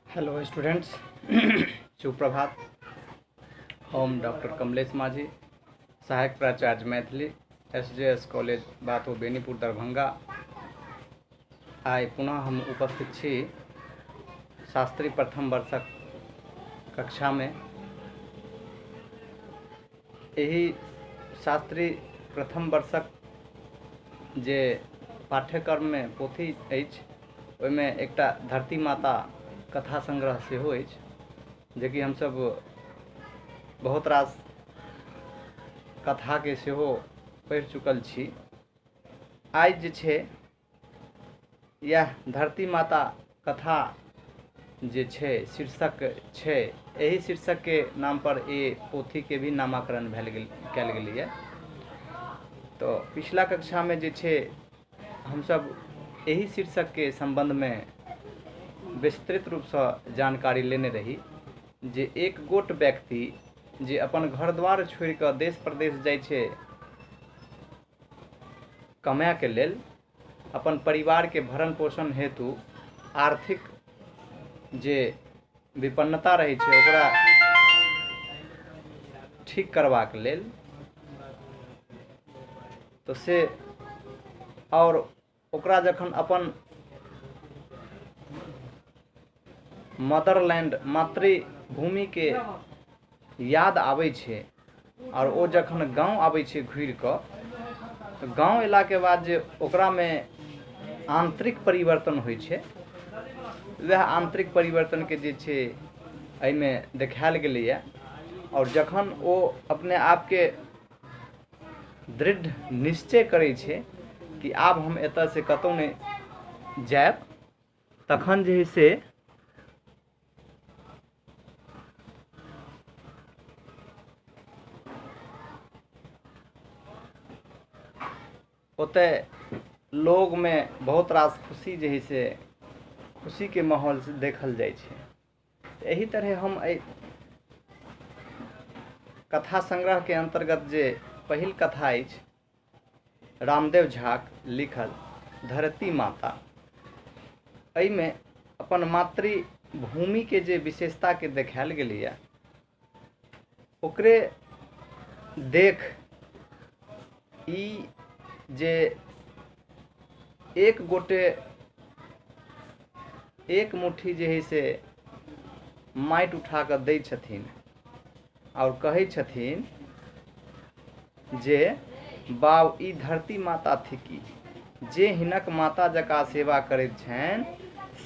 Hello students. सुप्रभात। हम doctor Kamlesh माझी, सहायक प्राचार्य मैथिली, SJS कॉलेज बातो बेनीपुर दरभंगा। आइ पुनः हम उपस्थित छी शास्त्री प्रथम वर्षक कक्षा में। यही शास्त्री प्रथम वर्षक जे पाठ्यक्रम में पोथी अछि ओहिमे एकटा धरती माता कथा संग्रह सेहो अछि, जे कि हम सब बहुत रास कथा के सेहो पढ़ि चुकल छी। आइ जे छै यह धरती माता कथा जे छै शीर्षक छै, एही शीर्षक के नाम पर ये पोथी के भी नामाकरण कयल गेलै। तो पिछला कक्षा में जे छै हम सब यही शीर्षक के संबंध में विस्तृत रूप से जानकारी लेने रही, जे एक गोट व्यक्ति जे अपन घर द्वार छोड़ के देश प्रदेश जाय छै कमाए के लेल, अपन परिवार के भरण पोषण हेतु आर्थिक जे विपन्नता रहे छै ओकरा ठीक करबाक लेल, तो से और ओकरा जखन अपन मदरलैंड मातृभूमि के याद आबै छै और वो जखन गांव आबै छै घुर के, तो गांव एला के बाद जे ओकरा में आंतरिक परिवर्तन होइ छै, वह आंतरिक परिवर्तन के जे छै एहिमे देखायल गेलैया। और जखन वो अपने आप के दृढ़ निश्चय करै छै कि आब हम एतऽ से कतौ नहीं जायब, तखन जे है से ओते लोग में बहुत रास खुशी जे है से खुशी के माहौल से देखल जाय छै। यही तरह हम कथा संग्रह के अंतर्गत जे पहिल कथा अछि रामदेव झाक लिखल धरती माता, एहि में अपन मातृभूमि के जे विशेषता के देखायल गेलैया ओकरे देख ई जे एक गोटे एक मुट्ठी जे है से माटि उठा कर दै छथिन और कहै छथिन जे बाब ई धरती माता थिकी, जे हिनक माता जका सेवा करैत छनि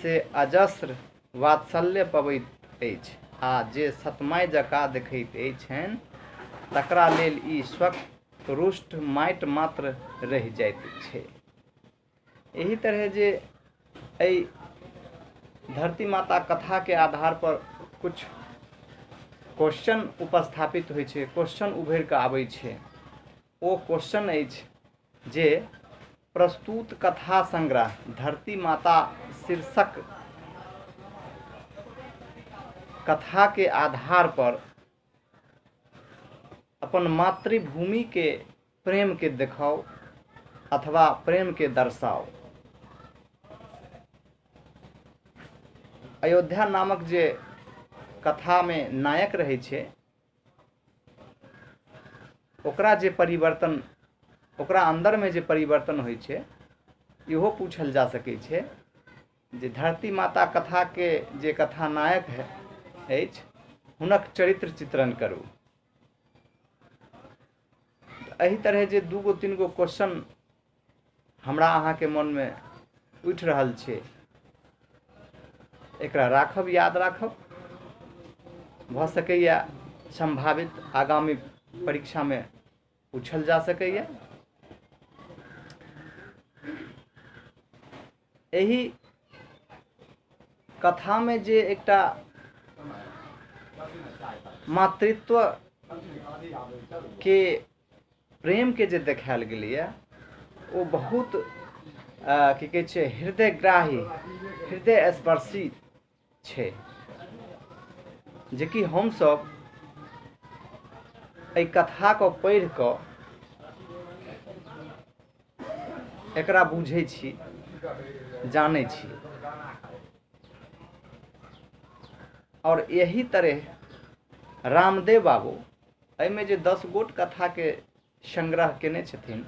से अजस्र वात्सल्य पबैत अछि, आ जे सतमाय जका देखैत छनि तकरा लेल ई स्वक रुष्ट माटि मात्र रहि जाइत छै। यही तरह जे एहि धरती माता कथा के आधार पर कुछ क्वेश्चन उपस्थापित होइ छै, क्वेश्चन उभरि कऽ आबै छै। ओ क्वेश्चन अछि जे प्रस्तुत कथा संग्रह धरती माता शीर्षक कथा के आधार पर अपन मातृभूमि के प्रेम के देखाओ अथवा प्रेम के दर्शाओ। अयोध्या नामक जे कथा में नायक रहे छै ओकरा जे परिवर्तन, ओकरा अंदर में जे परिवर्तन होइ छै, इहो पूछल जा सकै छै जे धरती माता कथा के जे कथा नायक अछि हुनक चरित्र चित्रण करू। एही तरह जे दूगो तीन गो क्वेश्चन हमरा अहाँ के मन में उठि रहल छै, एकरा राखब, याद राखब, भ सकैया संभावित आगामी परीक्षा में पूछल जा सकैया। एही कथा में जे एकटा मातृत्व के प्रेम के जे देखायल गेलैया वो बहुत की कहै छै हृदयग्राही, हृदय स्पर्शी छै, जे कि हम सब एहि कथा को पढ़ि कऽ एकरा बुझै छी, जानै छी। और यही तरह रामदेव बाबू एहिमे जे 10 गोट कथा के संग्रह केने छथिन,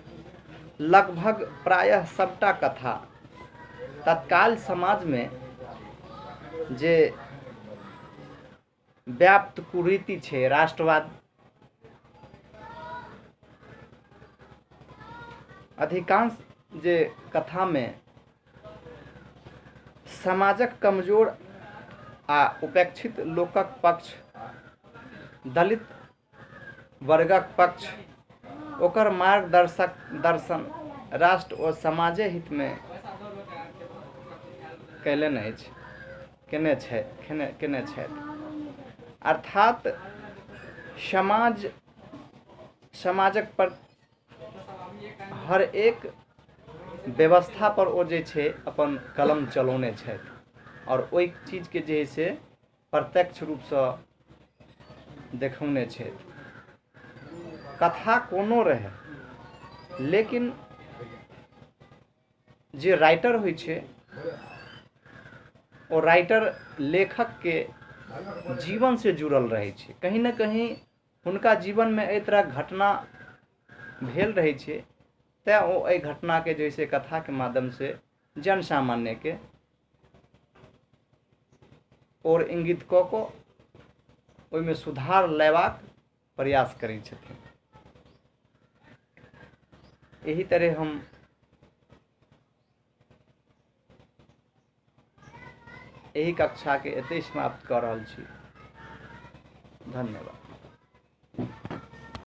लगभग प्रायः सबटा कथा तत्काल समाज में जे व्याप्त कुरीति छे, राष्ट्रवाद, अधिकांश जे कथा में समाजक कमजोर आ उपेक्षित लोकक पक्ष, दलित वर्गक पक्ष, ओकर मार्गदर्शक दर्शन राष्ट्र और समाजे हित में केने छथि। अर्थात समाजक पर हर एक व्यवस्था पर ओ जे छे अपन कलम चलौने छथि और ओइ चीज के जे है से प्रत्यक्ष रूप से देखौने छथि। कथा कोनो रहे, लेकिन जे राइटर होइ छे ओ राइटर लेखक के जीवन से जुड़ल रहे छे। कहीं न कहीं हुनका जीवन में एहि तरह घटना भेल रहे छे, तैं ओ एहि घटना के जैसे कथा के माध्यम से जन सामान्य के और इंगित क को ओहिमे सुधार लेबाक प्रयास करै छथिन। यही तरह हम यही कक्षा के एते समाप्त कर रहल छी। धन्यवाद।